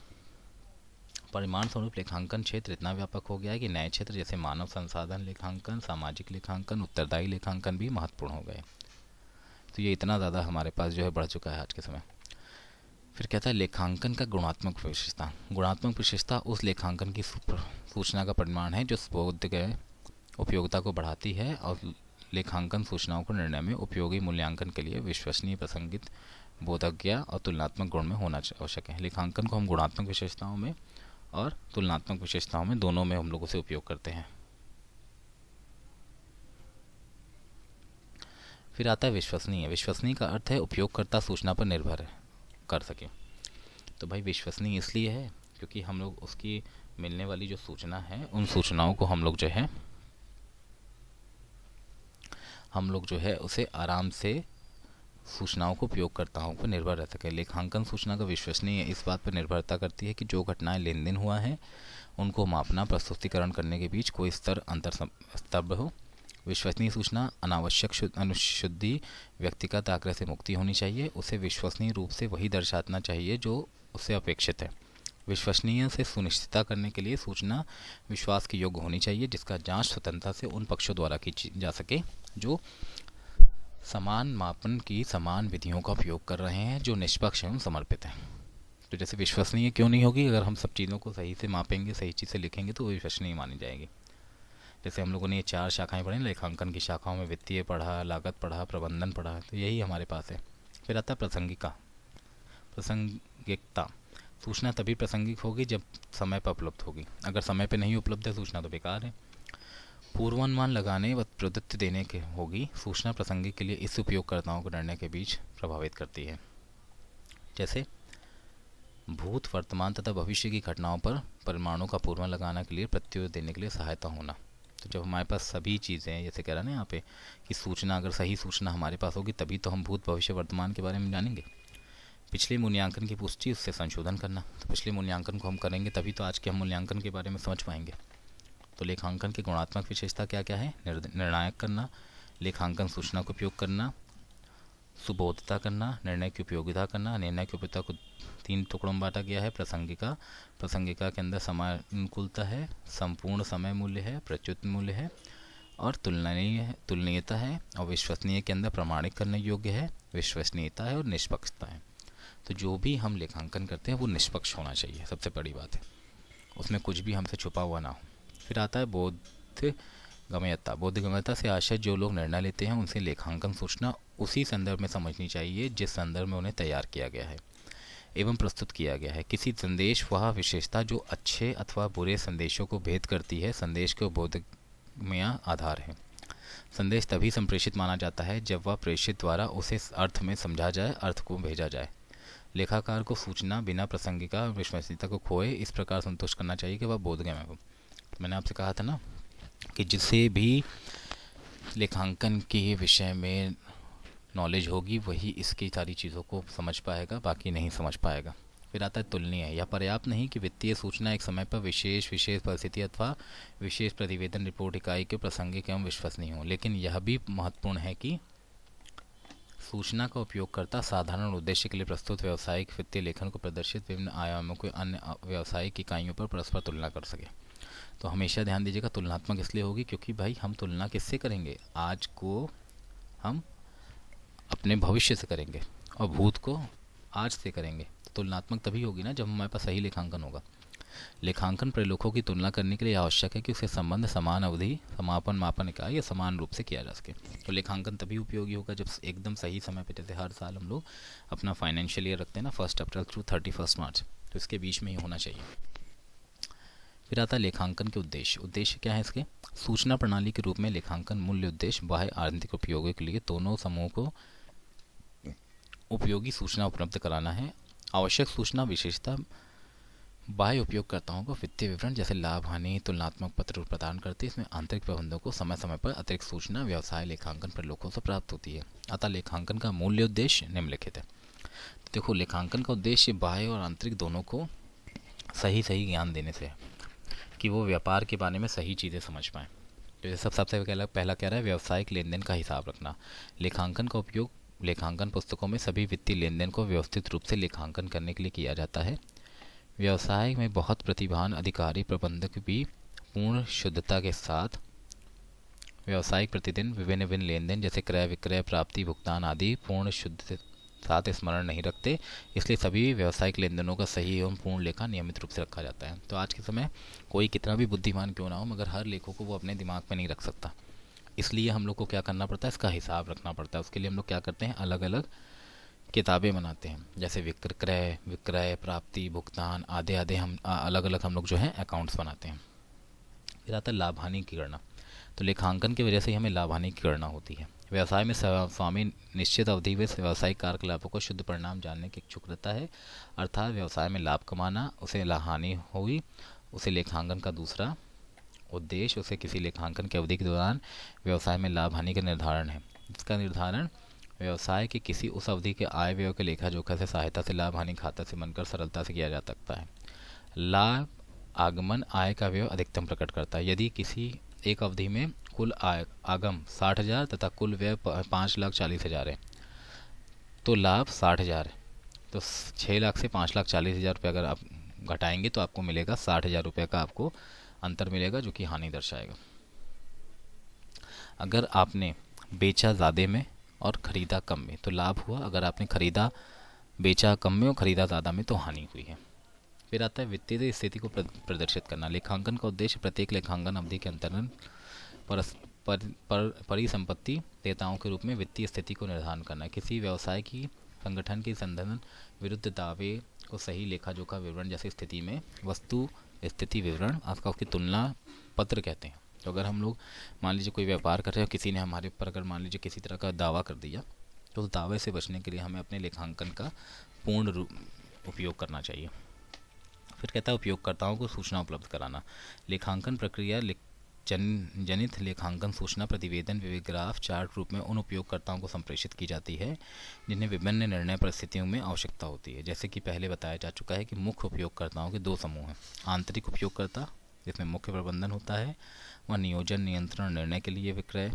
परिमाण स्वरूप लेखांकन क्षेत्र इतना व्यापक हो गया है कि नए क्षेत्र जैसे मानव संसाधन लेखांकन, सामाजिक लेखांकन, उत्तरदायी लेखांकन भी महत्वपूर्ण हो गए। तो ये इतना ज़्यादा हमारे पास जो है बढ़ चुका है आज के समय। फिर कहता है लेखांकन का गुणात्मक विशेषता। गुणात्मक विशेषता उस लेखांकन की सूचना का परिमाण है जो बोधगम्य उपयोगिता को बढ़ाती है और लेखांकन सूचनाओं को निर्णय में उपयोगी मूल्यांकन के लिए विश्वसनीय, प्रासंगिक, बोधगम्य और तुलनात्मक गुण में होना आवश्यक है। लेखांकन को हम गुणात्मक विशेषताओं में और तुलनात्मक विशेषताओं में, दोनों में हम लोग उसे उपयोग करते हैं। फिर आता है विश्वसनीय। विश्वसनीय का अर्थ है उपयोगकर्ता सूचना पर निर्भर कर सके। तो भाई विश्वसनीय इसलिए है क्योंकि हम लोग उसकी मिलने वाली जो सूचना है, उन सूचनाओं को हम लोग जो है उसे आराम से सूचनाओं को उपयोगकर्ताओं पर निर्भर रह सके। लेखांकन सूचना का विश्वसनीय इस बात पर निर्भरता करती है कि जो घटनाएं लेन देन हुआ है उनको मापना, प्रस्तुतिकरण करने के बीच कोई अंतर स्तब्ध हो। विश्वसनीय सूचना अनावश्यक अनुशुद्धि, व्यक्तिगत आग्रह से मुक्ति होनी चाहिए। उसे विश्वसनीय रूप से वही दर्शाना चाहिए जो उससे अपेक्षित है। विश्वसनीय से सुनिश्चितता करने के लिए सूचना विश्वास के योग्य होनी चाहिए, जिसका जांच स्वतंत्रता से उन पक्षों द्वारा की जा सके जो समान मापन की समान विधियों का उपयोग कर रहे हैं, जो निष्पक्ष एवं समर्पित हैं। तो जैसे विश्वसनीय क्यों नहीं होगी? अगर हम सब चीज़ों को सही से मापेंगे, सही चीज़ से लिखेंगे तो वो विश्वसनीय मानी जाएगी। जैसे हम लोगों ने ये 4 शाखाएं पढ़ी, लेखांकन की शाखाओं में वित्तीय पढ़ा, लागत पढ़ा, प्रबंधन पढ़ा, तो यही हमारे पास है। फिर आता है प्रासंगिकता। सूचना तभी प्रासंगिक होगी जब समय पर उपलब्ध होगी। अगर समय पर नहीं उपलब्ध है सूचना तो बेकार है। पूर्वानुमान लगाने व प्रदत्त देने के होगी। सूचना प्रासंगिक के लिए इस उपयोगकर्ताओं को निर्णय के बीच प्रभावित करती है। जैसे भूत, वर्तमान तथा भविष्य की घटनाओं पर परिमाणों का पूर्वानुमान लगाने के लिए प्रत्युत्तर देने के लिए सहायता होना। तो जब हमारे पास सभी चीज़ें, जैसे कह रहा है ना यहाँ पे कि सूचना, अगर सही सूचना हमारे पास होगी तभी तो हम भूत, भविष्य, वर्तमान के बारे में जानेंगे। पिछले मूल्यांकन की पुष्टि, उससे संशोधन करना। तो पिछले मूल्यांकन को हम करेंगे तभी तो आज के हम मूल्यांकन के बारे में समझ पाएंगे। तो लेखांकन की गुणात्मक विशेषता क्या क्या है? निर्णायक करना, लेखांकन सूचना का उपयोग करना, सुबोधता करना, निर्णय की उपयोगिता करना। निर्णय की उपयोगिता को 3 टुकड़ों में बांटा गया है। प्रासंगिका के अंदर समानुकूलता है, संपूर्ण समय मूल्य है, प्रच्युत मूल्य है और तुलनीयता है। और विश्वसनीय के अंदर प्रमाणित करने योग्य है, विश्वसनीयता है और निष्पक्षता है। तो जो भी हम लेखांकन करते हैं वो निष्पक्ष होना चाहिए, सबसे बड़ी बात है, उसमें कुछ भी हमसे छुपा हुआ ना हो। फिर आता है बोधगम्यता। बोधगम्यता से आशय जो लोग निर्णय लेते हैं उनसे लेखांकन सूचना उसी संदर्भ में समझनी चाहिए जिस संदर्भ में उन्हें तैयार किया गया है एवं प्रस्तुत किया गया है। किसी संदेश वह विशेषता जो अच्छे अथवा बुरे संदेशों को भेद करती है, संदेश के बोधगम्य आधार है। संदेश तभी संप्रेषित माना जाता है जब वह प्रेषित द्वारा उसे अर्थ में समझा जाए, अर्थ को भेजा जाए। लेखाकार को सूचना बिना प्रासंगिकता और विश्वसनीयता को खोए इस प्रकार संतुष्ट करना चाहिए कि वह बोधगम्य हो। मैंने आपसे कहा था ना कि जिसे भी लेखांकन के विषय में नॉलेज होगी वही इसकी सारी चीज़ों को समझ पाएगा, बाकी नहीं समझ पाएगा। फिर आता है तुलनीय। यह पर्याप्त नहीं कि वित्तीय सूचना एक समय पर विशेष परिस्थिति अथवा विशेष प्रतिवेदन रिपोर्ट इकाई के प्रासंगिक एवं विश्वसनीय हो, लेकिन यह भी महत्वपूर्ण है कि सूचना का उपयोगकर्ता साधारण उद्देश्य के लिए प्रस्तुत व्यावसायिक वित्तीय लेखन को प्रदर्शित विभिन्न आयामों को अन्य व्यावसायिक इकाइयों पर परस्पर तुलना कर सके। तो हमेशा ध्यान दीजिएगा, तुलनात्मक इसलिए होगी क्योंकि भाई हम तुलना किससे करेंगे? आज को हम अपने भविष्य से करेंगे और भूत को आज से करेंगे। तुलनात्मक तभी होगी ना जब हमारे पास सही लेखांकन होगा। लेखांकन प्रलेखों की तुलना करने के लिए आवश्यक है कि उसके संबंध समान अवधि, समापन, मापन इकाई या समान रूप से किया जा सके। तो लेखांकन तभी उपयोगी होगा जब एकदम सही समय पे, जैसे हर साल हम लोग अपना फाइनेंशियल ईयर रखते हैं ना, 1 अप्रैल थ्रू 31 मार्च, तो इसके बीच में ही होना चाहिए। फिर आता है लेखांकन के उद्देश्य। उद्देश्य क्या है इसके? सूचना प्रणाली के रूप में लेखांकन मूल्य उद्देश्य बाह्य आंतरिक उपयोगों के लिए दोनों समूह को उपयोगी सूचना उपलब्ध कराना है। आवश्यक सूचना विशेषता बाह्य उपयोगकर्ताओं को वित्तीय विवरण जैसे लाभ हानि तुलनात्मक पत्र प्रदान करती है। इसमें आंतरिक प्रबंधों को समय समय पर अतिरिक्त सूचना व्यवसाय लेखांकन प्रलेखों से प्राप्त होती है। अतः लेखांकन का मूल्य उद्देश्य निम्नलिखित है। देखो, लेखांकन का उद्देश्य बाह्य और आंतरिक दोनों को सही सही ज्ञान देने से है कि वो व्यापार के बारे में सही चीज़ें समझ पाएँ। तो ये सबसे पहला कह रहा है व्यावसायिक लेन देन का हिसाब रखना। लेखांकन का उपयोग लेखांकन पुस्तकों में सभी वित्तीय लेन देन को व्यवस्थित रूप से लेखांकन करने के लिए किया जाता है। व्यवसाय में बहुत प्रतिभावान अधिकारी प्रबंधक भी पूर्ण शुद्धता के साथ व्यावसायिक प्रतिदिन विभिन्न विभिन्न लेन देन जैसे क्रय विक्रय प्राप्ति भुगतान आदि पूर्ण शुद्ध साथ स्मरण नहीं रखते। इसलिए सभी व्यावसायिक लेन देनों का सही एवं पूर्ण लेखा नियमित रूप से रखा जाता है। तो आज के समय कोई कितना भी बुद्धिमान क्यों ना हो, मगर हर लेखों को वो अपने दिमाग में नहीं रख सकता। इसलिए हम लोग को क्या करना पड़ता है, इसका हिसाब रखना पड़ता है। उसके लिए हम लोग क्या करते हैं, अलग अलग किताबें बनाते हैं, जैसे क्रय विक्रय प्राप्ति भुगतान आदि आदि हम अलग अलग हम लोग जो है अकाउंट्स बनाते हैं। फिर आता है लाभ हानि की गणना। तो लेखांकन की वजह से ही हमें लाभ हानि की गणना होती है। व्यवसाय में स्वामी निश्चित अवधि में व्यावसायिक कार्यकलापों को शुद्ध परिणाम जानने की इच्छुक रहता है, अर्थात व्यवसाय में लाभ कमाना, उसे हानि हुई, उसे लेखांकन का दूसरा उद्देश्य उसे किसी लेखांकन की अवधि के दौरान व्यवसाय में लाभ हानि का निर्धारण है। इसका निर्धारण व्यवसाय की किसी उस अवधि के आय व्यय के लेखा जोखा से सहायता से लाभ हानि खाता से बनकर सरलता से किया जा सकता है। लाभ आगमन आय का व्यय अधिकतम प्रकट करता है। यदि किसी एक अवधि में कुल आगम 60,000 तथा कुल व्यय 5,40,000 है, तो लाभ 60,000 है, तो 6 लाख से 5,40,000 रुपये अगर आप घटाएंगे तो आपको मिलेगा 60,000 रुपये का आपको अंतर मिलेगा, जो कि हानि दर्शाएगा। अगर आपने बेचा ज़्यादा में और ख़रीदा कम में तो लाभ हुआ, अगर आपने ख़रीदा बेचा कम में और ख़रीदा ज़्यादा में तो हानि हुई है। फिर आता है वित्तीय स्थिति को प्रदर्शित करना। लेखांकन का उद्देश्य प्रत्येक लेखांकन अवधि के अंतर्गत परिसंपत्ति देताओं के रूप में वित्तीय स्थिति को निर्धारण करना है। किसी व्यवसाय की संगठन की संदर्भ विरुद्ध दावे को सही लेखा जोखा विवरण जैसे स्थिति में वस्तु स्थिति विवरण आपका उसकी तुलना पत्र कहते हैं। तो अगर हम लोग मान लीजिए कोई व्यापार कर रहे हैं, किसी ने हमारे ऊपर अगर मान लीजिए किसी तरह का दावा कर दिया, तो उस दावे से बचने के लिए हमें अपने लेखांकन का पूर्ण रूप उपयोग करना चाहिए। फिर कहता है उपयोगकर्ताओं को सूचना उपलब्ध कराना। लेखांकन प्रक्रिया जनित लेखांकन सूचना प्रतिवेदन विग्राफ चार्ट रूप में उन उपयोगकर्ताओं को संप्रेषित की जाती है जिन्हें विभिन्न निर्णय परिस्थितियों में आवश्यकता होती है। जैसे कि पहले बताया जा चुका है कि मुख्य उपयोगकर्ताओं के 2 समूह हैं। आंतरिक उपयोगकर्ता जिसमें मुख्य प्रबंधन होता है, वह नियोजन नियंत्रण निर्णय के लिए विक्रय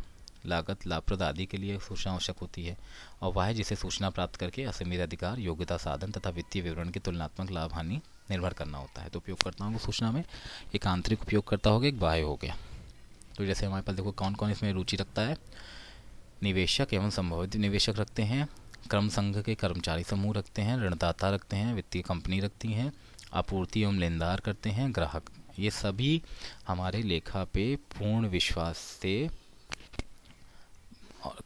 लागत लाभप्रद आदि के लिए सूचना आवश्यक होती है, और वह है जिसे सूचना प्राप्त करके असीमित अधिकार योग्यता साधन तथा वित्तीय विवरण की तुलनात्मक लाभ हानि निर्भर करना होता है। तो उपयोगकर्ताओं को सूचना में एक आंतरिक उपयोगकर्ता हो गया, एक बाह्य हो गया। तो जैसे हमारे पास देखो कौन कौन इसमें रुचि रखता है, निवेशक एवं संभावित निवेशक रखते हैं, क्रम संघ के कर्मचारी समूह रखते हैं, ऋणदाता रखते हैं, वित्तीय कंपनी रखती हैं, आपूर्ति एवं लेनदार करते हैं, ग्राहक। ये सभी हमारे लेखा पे पूर्ण विश्वास से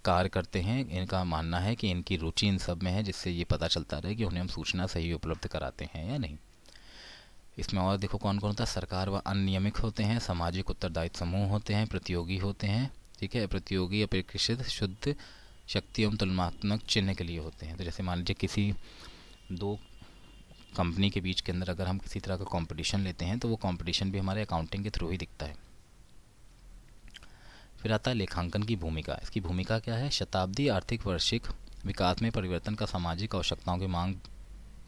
कार्य करते हैं। इनका मानना है कि इनकी रुचि इन सब में है, जिससे ये पता चलता रहे कि उन्हें हम सूचना सही उपलब्ध कराते हैं या नहीं। इसमें और देखो कौन कौन होता है, सरकार व अन्य नियमित होते हैं, सामाजिक उत्तरदायित्व समूह होते हैं, प्रतियोगी होते हैं, ठीक है, प्रतियोगी अपेक्षित शुद्ध शक्ति एवं तुलनात्मक चिन्ह के लिए होते हैं। तो जैसे मान लीजिए किसी 2 कंपनी के बीच के अंदर अगर हम किसी तरह का कंपटीशन लेते हैं तो वो कंपटीशन भी हमारे अकाउंटिंग के थ्रू ही दिखता है। फिर आता है लेखांकन की भूमिका। इसकी भूमिका क्या है, शताब्दी आर्थिक वैश्विक विकास में परिवर्तन का सामाजिक आवश्यकताओं की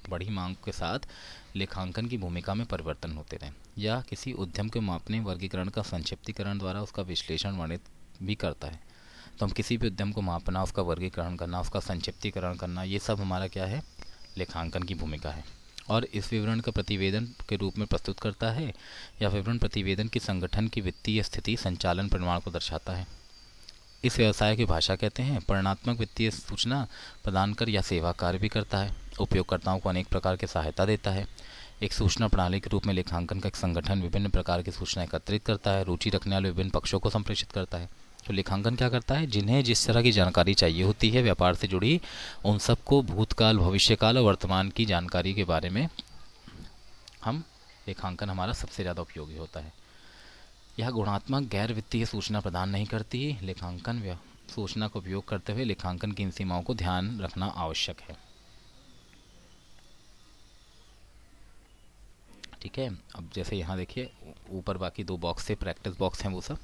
बड़ी मांग के साथ लेखांकन की भूमिका में परिवर्तन होते रहे, या किसी उद्यम के मापने वर्गीकरण का संक्षिप्तीकरण द्वारा उसका विश्लेषण वर्णित भी करता है। तो हम किसी भी उद्यम को मापना, उसका वर्गीकरण करना, उसका संक्षिप्तीकरण करना, ये सब हमारा क्या है, लेखांकन की भूमिका है। और इस विवरण का प्रतिवेदन के रूप में प्रस्तुत करता है, या विवरण प्रतिवेदन की संगठन की वित्तीय स्थिति संचालन परिमाण को दर्शाता है। इस व्यवसाय की भाषा कहते हैं। परिणात्मक वित्तीय सूचना प्रदान कर या सेवा कार्य भी करता है। उपयोगकर्ताओं को अनेक प्रकार की सहायता देता है। एक सूचना प्रणाली के रूप में लेखांकन का एक संगठन विभिन्न प्रकार की सूचना एकत्रित करता है, रुचि रखने वाले विभिन्न पक्षों को संप्रेषित करता है। तो लेखांकन क्या करता है, जिन्हें जिस तरह की जानकारी चाहिए होती है व्यापार से जुड़ी, उन सबको भूतकाल, भविष्यकाल और वर्तमान की जानकारी के बारे में हम लेखांकन हमारा सबसे ज़्यादा उपयोगी होता है। यह गुणात्मक गैर वित्तीय सूचना प्रदान नहीं करती। लेखांकन सूचना का उपयोग करते हुए लेखांकन की इन सीमाओं को ध्यान रखना आवश्यक है। ठीक है, अब जैसे यहाँ देखिए ऊपर बाकी दो बॉक्स से प्रैक्टिस बॉक्स हैं वो सब।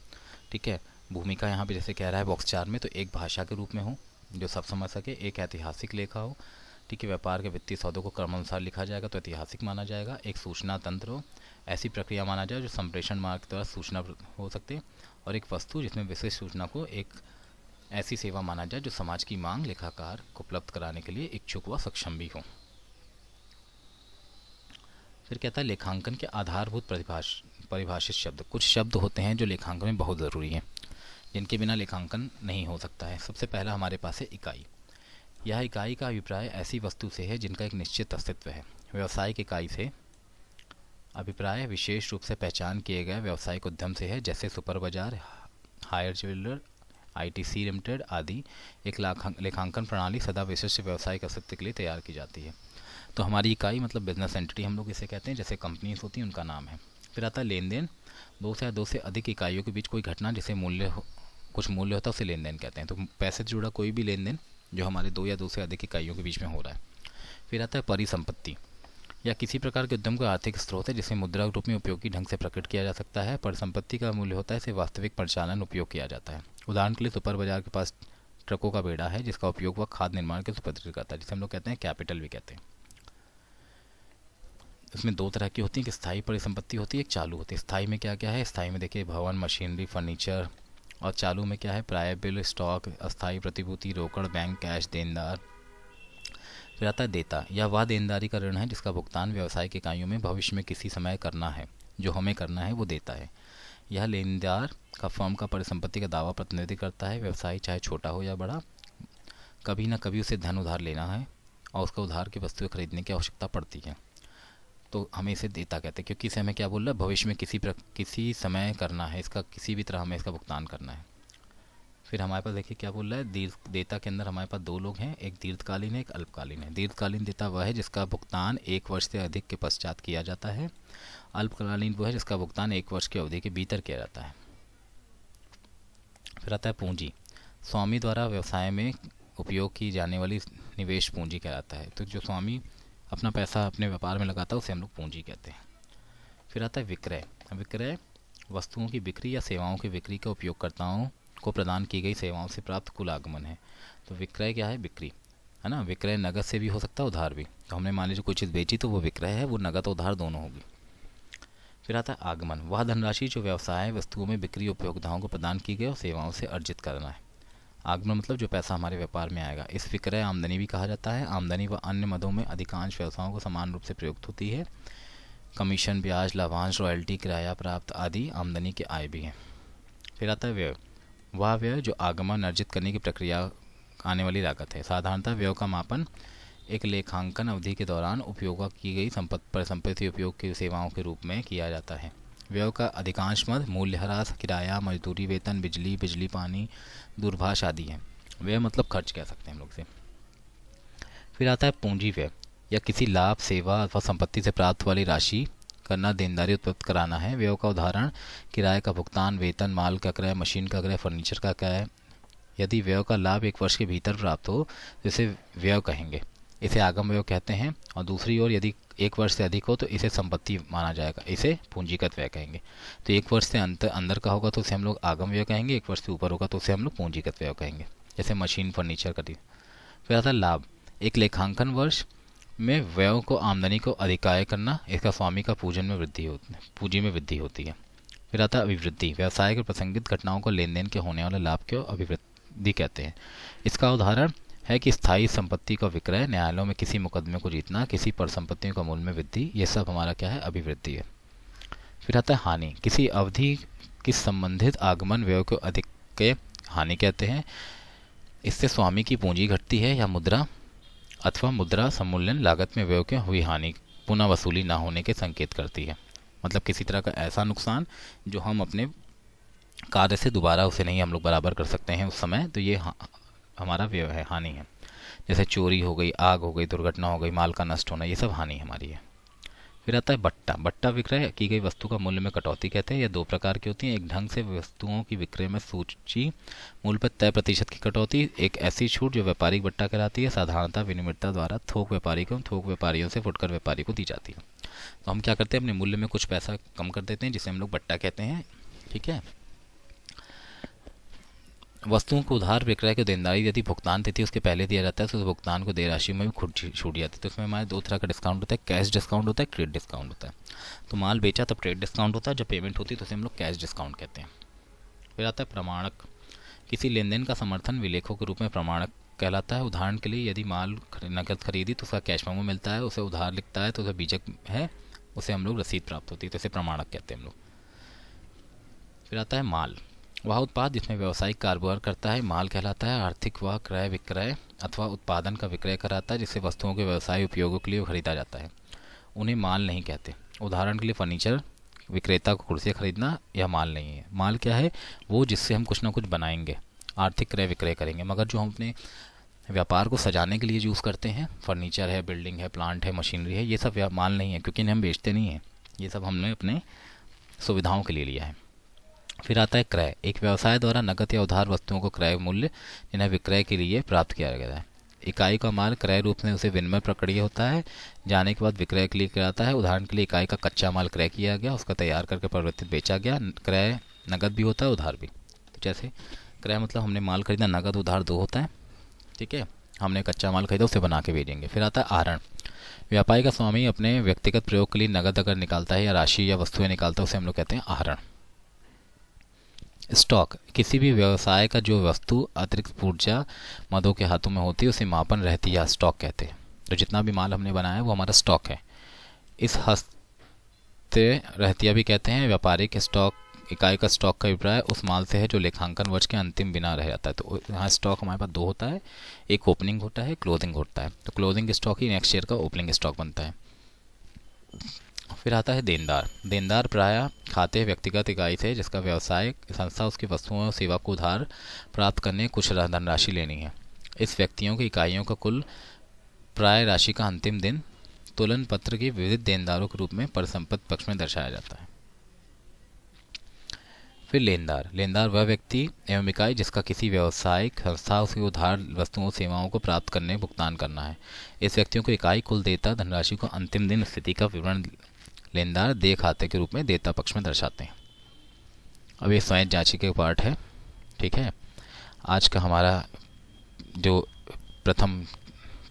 ठीक है, भूमिका यहाँ पे जैसे कह रहा है बॉक्स 4 में, तो एक भाषा के रूप में हो जो सब समझ सके, एक ऐतिहासिक लेखा हो। ठीक है, व्यापार के वित्तीय सौदों को क्रमानुसार लिखा जाएगा तो ऐतिहासिक माना जाएगा। एक सूचना तंत्र हो, ऐसी प्रक्रिया माना जाए जो संप्रेषण मार्ग द्वारा सूचना हो सकती है। और एक वस्तु जिसमें विशेष सूचना को एक ऐसी सेवा माना जाए जो समाज की मांग लेखाकार को उपलब्ध कराने के लिए इच्छुक व सक्षम भी हो। फिर कहता है लेखांकन के आधारभूत परिभाषित शब्द। कुछ शब्द होते हैं जो लेखांकन में बहुत ज़रूरी हैं, जिनके बिना लेखांकन नहीं हो सकता है। सबसे पहला हमारे पास है इकाई। यह इकाई का अभिप्राय ऐसी वस्तु से है जिनका एक निश्चित अस्तित्व है। व्यावसायिक इकाई से अभिप्राय विशेष रूप से पहचान किए गए व्यावसायिक उद्यम से है, जैसे सुपर बाजार, हायर ज्वेलर, आईटीसी लिमिटेड आदि। एक लेखांकन प्रणाली सदा विशिष्ट व्यावसायिक अस्तित्व के लिए तैयार की जाती है। तो हमारी इकाई मतलब बिजनेस एंटिटी हम लोग इसे कहते हैं, जैसे कंपनीज होती हैं उनका नाम है। फिर आता है लेन देन। दो से अधिक इकाइयों के बीच कोई घटना जिसे कुछ मूल्य होता है उसे लेन देन कहते हैं। तो पैसे से जुड़ा कोई भी लेन देन जो हमारे दो से अधिक इकाइयों के बीच में हो रहा है। फिर आता है परिसंपत्ति। या किसी प्रकार के उद्यम का आर्थिक स्रोत है जिसे मुद्रा के रूप में उपयोगी ढंग से प्रकट किया जा सकता है। परिसंपत्ति का मूल्य होता है इसे वास्तविक परिचालन उपयोग किया जाता है। उदाहरण के लिए सुपर बाजार के पास ट्रकों का बेड़ा है जिसका उपयोग वह खाद निर्माण के सुपत्र करता है, जिसे हम लोग कहते हैं कैपिटल भी कहते हैं। इसमें दो तरह की होती है, कि स्थायी परिसंपत्ति होती है, एक चालू होती है। स्थायी में क्या क्या है, स्थायी में देखिए भवन, मशीनरी, फर्नीचर। और चालू में क्या है, प्राय बिल, स्टॉक, अस्थायी प्रतिभूति, रोकड़, बैंक, कैश, देनदार। फिर आता है देता। यह वह देनदारी का ऋण है जिसका भुगतान व्यवसायिक इकाइयों में भविष्य में किसी समय करना है, जो हमें करना है वो देता है। यह लेनदार का फर्म का परिसंपत्ति का दावा प्रतिनिधि करता है। व्यवसाय चाहे छोटा हो या बड़ा, कभी ना कभी उसे धन उधार लेना है और उसका उधार की वस्तुएं खरीदने की आवश्यकता पड़ती है, तो हमें इसे देता कहते हैं, क्योंकि इसे हमें क्या बोल रहा है, भविष्य में किसी समय करना है, इसका किसी भी तरह हमें इसका भुगतान करना है। फिर हमारे पास देखिए क्या बोल रहा है, देता के अंदर हमारे पास दो लोग हैं, एक दीर्घकालीन है, एक अल्पकालीन है। दीर्घकालीन देता वह है जिसका भुगतान 1 वर्ष से अधिक के पश्चात किया जाता है। अल्पकालीन वो है जिसका भुगतान 1 वर्ष की अवधि के भीतर किया जाता है। फिर आता है पूंजी। स्वामी द्वारा व्यवसाय में उपयोग की जाने वाली निवेश पूंजी कहलाता है। तो जो स्वामी अपना पैसा अपने व्यापार में लगाता है उसे हम लोग पूंजी कहते हैं। फिर आता है विक्रय। विक्रय वस्तुओं की बिक्री या सेवाओं की बिक्री का उपयोगकर्ताओं को प्रदान की गई सेवाओं से प्राप्त कुल आगमन है। तो विक्रय क्या है, बिक्री है ना। विक्रय नगद से भी हो सकता है, उधार भी। तो हमने मान लीजिए कोई चीज़ बेची तो वो विक्रय है, वो नगद उधार दोनों होगी। फिर आता है आगमन। वह धनराशि जो व्यवसाय वस्तुओं में बिक्री उपयोक्ताओं को प्रदान की गई और सेवाओं से अर्जित करना है। आगमन मतलब जो पैसा हमारे व्यापार में आएगा। इस विक्रय आमदनी भी कहा जाता है। आमदनी व अन्य मदों में अधिकांश व्यवसायों को समान रूप से प्रयुक्त होती है। कमीशन, ब्याज, लाभांश, रॉयल्टी, किराया प्राप्त आदि आमदनी के आय भी हैं। फिर आता है व्यय। वह व्यय जो आगमन अर्जित करने की प्रक्रिया आने वाली लागत है। साधारणतः व्यय का मापन एक लेखांकन अवधि के दौरान उपयोग की गई परिसंपत्ति उपयोग की सेवाओं के रूप में किया जाता है। व्यय का अधिकांश मद मूल्यह्रास, किराया, मजदूरी, वेतन, बिजली पानी, दूरभाष आदि है। व्यय मतलब खर्च कह सकते हैं हम लोग से। फिर आता है पूंजी व्यय। या किसी लाभ, सेवा अथवा संपत्ति से प्राप्त वाली राशि करना, देनदारी उत्पन्न कराना है। व्यय का उदाहरण किराए का भुगतान, वेतन, माल का क्रय, मशीन का क्रय, फर्नीचर का क्रय। यदि व्यय का लाभ 1 वर्ष के भीतर प्राप्त हो तो इसे व्यय कहेंगे, इसे आगम व्यय कहते हैं। और दूसरी ओर यदि 1 वर्ष से अधिक हो तो इसे संपत्ति माना जाएगा, इसे पूंजीगत व्यय कहेंगे। तो 1 वर्ष से अंदर का होगा तो उसे हम लोग आगम व्यय कहेंगे, 1 वर्ष से ऊपर होगा तो उसे हम लोग पूंजीगत व्यय कहेंगे, जैसे मशीन, फर्नीचर का। फिर आता है लाभ। एक लेखांकन वर्ष में व्यय को आमदनी को अधिकाय करना, इसका स्वामी का पूंजी में वृद्धि होती है। फिर आता है अभिवृद्धि। व्यवसाय के प्रसंगित घटनाओं को लेन देन के होने वाले लाभ को अभिवृद्धि कहते हैं। इसका उदाहरण है कि स्थायी संपत्ति का विक्रय, न्यायालयों में किसी मुकदमे को जीतना, किसी परिसंपत्तियों का मूल्य में वृद्धि, ये सब हमारा क्या है, अभिवृद्धि है। फिर आता है हानि। किसी अवधि की संबंधित आगमन व्यय को अधिक के हानि कहते हैं। इससे स्वामी की पूंजी घटती है या मुद्रा अथवा मुद्रा सम्मूलन लागत में व्यय के हुई हानि पुनः वसूली ना होने के संकेत करती है। मतलब किसी तरह का ऐसा नुकसान जो हम अपने कार्य से दोबारा उसे नहीं हम लोग बराबर कर सकते हैं उस समय, तो ये हमारा व्यय है, हानि है। जैसे चोरी हो गई, आग हो गई, दुर्घटना हो गई, माल का नष्ट होना, ये सब हानि हमारी है। फिर आता है बट्टा। बट्टा विक्रय की गई वस्तु का मूल्य में कटौती कहते हैं। यह दो प्रकार की होती हैं। एक ढंग से वस्तुओं की विक्रय में सूची मूल्य पर तय प्रतिशत की कटौती, एक ऐसी छूट जो व्यापारिक बट्टा कहलाती है, साधारणतः विनिर्माता द्वारा थोक व्यापारी को थोक व्यापारियों से फुटकर व्यापारी को दी जाती है। तो हम क्या करते हैं, अपने मूल्य में कुछ पैसा कम कर देते हैं, जिसे हम लोग बट्टा कहते हैं। ठीक है। वस्तुओं को उधार विक्रय के देनदारी यदि भुगतान तिथि उसके पहले दिया जाता है तो उस भुगतान को देय राशि में भी खुद छूट जाती है। तो इसमें हमारे दो तरह का डिस्काउंट होता है, कैश डिस्काउंट होता है, क्रेडिट डिस्काउंट होता है। तो माल बेचा तब क्रेडिट डिस्काउंट होता है, जब पेमेंट होती है तो उसे हम लोग कैश डिस्काउंट कहते हैं। फिर आता है प्रमाणक। किसी लेन देन का समर्थन विलेखों के रूप में प्रमाणक कहलाता है। उदाहरण के लिए यदि माल नकद खरीदी तो उसका कैश मेमो मिलता है, उसे उधार लिखता है तो उसे बीजक है, उसे हम लोग रसीद प्राप्त होती है, तो इसे प्रमाणक कहते हैं हम लोग। फिर आता है माल। वह उत्पाद जिसमें व्यावसायिक कारोबार करता है माल कहलाता है। आर्थिक वह क्रय विक्रय अथवा उत्पादन का विक्रय कराता है जिससे वस्तुओं के व्यवसाय उपयोगों के लिए खरीदा जाता है, उन्हें माल नहीं कहते। उदाहरण के लिए फर्नीचर विक्रेता को कुर्सी खरीदना यह माल नहीं है। माल क्या है, वो जिससे हम कुछ ना कुछ बनाएंगे, आर्थिक क्रय विक्रय करेंगे। मगर जो हम अपने व्यापार को सजाने के लिए यूज़ करते हैं, फर्नीचर है, बिल्डिंग है, प्लांट है, मशीनरी है, ये सब माल नहीं है, क्योंकि इन्हें हम बेचते नहीं हैं, ये सब हमने अपने सुविधाओं के लिए लिया है। फिर आता है क्रय। एक व्यवसाय द्वारा नकद या उधार वस्तुओं को क्रय मूल्य जिन्हें विक्रय के लिए प्राप्त किया गया है। इकाई का माल क्रय रूप में उसे विनिमय प्रक्रिया होता है, जाने के बाद विक्रय के लिए कराता है। उदाहरण के लिए इकाई का कच्चा माल क्रय किया गया, उसका तैयार करके परिवर्तित बेचा गया। क्रय नकद भी होता है, उधार भी। तो जैसे क्रय मतलब हमने माल खरीदा, नकद उधार दो होता है। ठीक है, हमने कच्चा माल खरीदा, उसे बना के बेचेंगे। फिर आता है आहरण। व्यापारी का स्वामी अपने व्यक्तिगत प्रयोग के लिए नकद अगर निकालता है या राशि या वस्तुएं निकालता है उसे हम लोग कहते हैं आहरण। स्टॉक। किसी भी व्यवसाय का जो वस्तु अतिरिक्त ऊर्जा मदों के हाथों में होती है उसे मापन रहती या स्टॉक कहते हैं। तो जितना भी माल हमने बनाया है वो हमारा स्टॉक है। इस हस्ते रहतिया भी कहते हैं। व्यापारिक स्टॉक इकाई का स्टॉक का अभिप्राय उस माल से है जो लेखांकन वर्ष के अंतिम बिना रह जाता है। तो यहाँ स्टॉक हमारे पास दो होता है, एक ओपनिंग होता है, क्लोजिंग होता है। तो क्लोजिंग स्टॉक ही नेक्स्ट ईयर का ओपनिंग स्टॉक बनता है। फिर आता है देनदार। देनदार प्रायः खाते व्यक्तिगत इकाई से जिसका व्यवसाय संस्था उसकी वस्तुओं और सेवा को उधार प्राप्त करने कुछ धनराशि लेनी है। इस व्यक्तियों की इकाइयों का कुल प्राय राशि का अंतिम दिन तुलन पत्र के विविध देनदारों के रूप में परिसंपत्ति पक्ष में दर्शाया जाता है। फिर लेनदार। लेनदार वह व्यक्ति एवं इकाई जिसका किसी व्यावसायिक संस्था उसकी उधार वस्तुओं सेवाओं को प्राप्त करने भुगतान करना है। इस व्यक्तियों को इकाई कुल देयता धनराशि को अंतिम दिन स्थिति का विवरण लेनदार देय खाते के रूप में देयता पक्ष में दर्शाते हैं। अब ये स्वयं जांची के पार्ट है। ठीक है, आज का हमारा जो प्रथम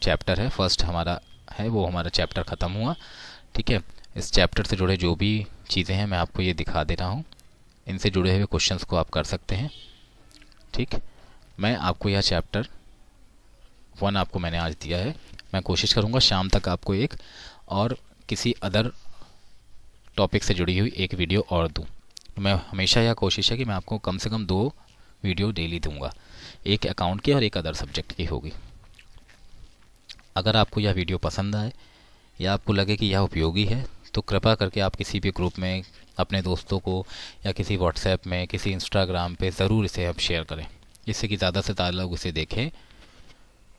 चैप्टर है, फर्स्ट हमारा है, वो हमारा चैप्टर ख़त्म हुआ। ठीक है, इस चैप्टर से जुड़े जो भी चीज़ें हैं मैं आपको ये दिखा दे रहा हूँ, इनसे जुड़े हुए क्वेश्चंस को आप कर सकते हैं। ठीक, मैं आपको यह चैप्टर 1 आपको मैंने आज दिया है। मैं कोशिश करूँगा शाम तक आपको एक और किसी अदर टॉपिक से जुड़ी हुई एक वीडियो और दूँ। मैं हमेशा यह कोशिश है कि मैं आपको कम से कम 2 वीडियो डेली दूंगा, एक अकाउंट की और एक अदर सब्जेक्ट की होगी। अगर आपको यह वीडियो पसंद आए या आपको लगे कि यह उपयोगी है तो कृपया करके आप किसी भी ग्रुप में अपने दोस्तों को या किसी व्हाट्सएप में, किसी इंस्टाग्राम पे ज़रूर इसे आप शेयर करें, जिससे कि ज़्यादा से ज़्यादा लोग इसे देखें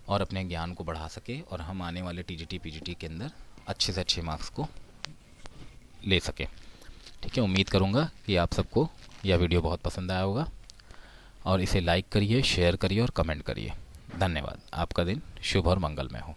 और अपने ज्ञान को बढ़ा सके और हम आने वाले टीजीटी पीजीटी के अंदर अच्छे से अच्छे मार्क्स को ले सकें। ठीक है, उम्मीद करूँगा कि आप सबको यह वीडियो बहुत पसंद आया होगा और इसे लाइक करिए, शेयर करिए और कमेंट करिए। धन्यवाद। आपका दिन शुभ और मंगलमय हो।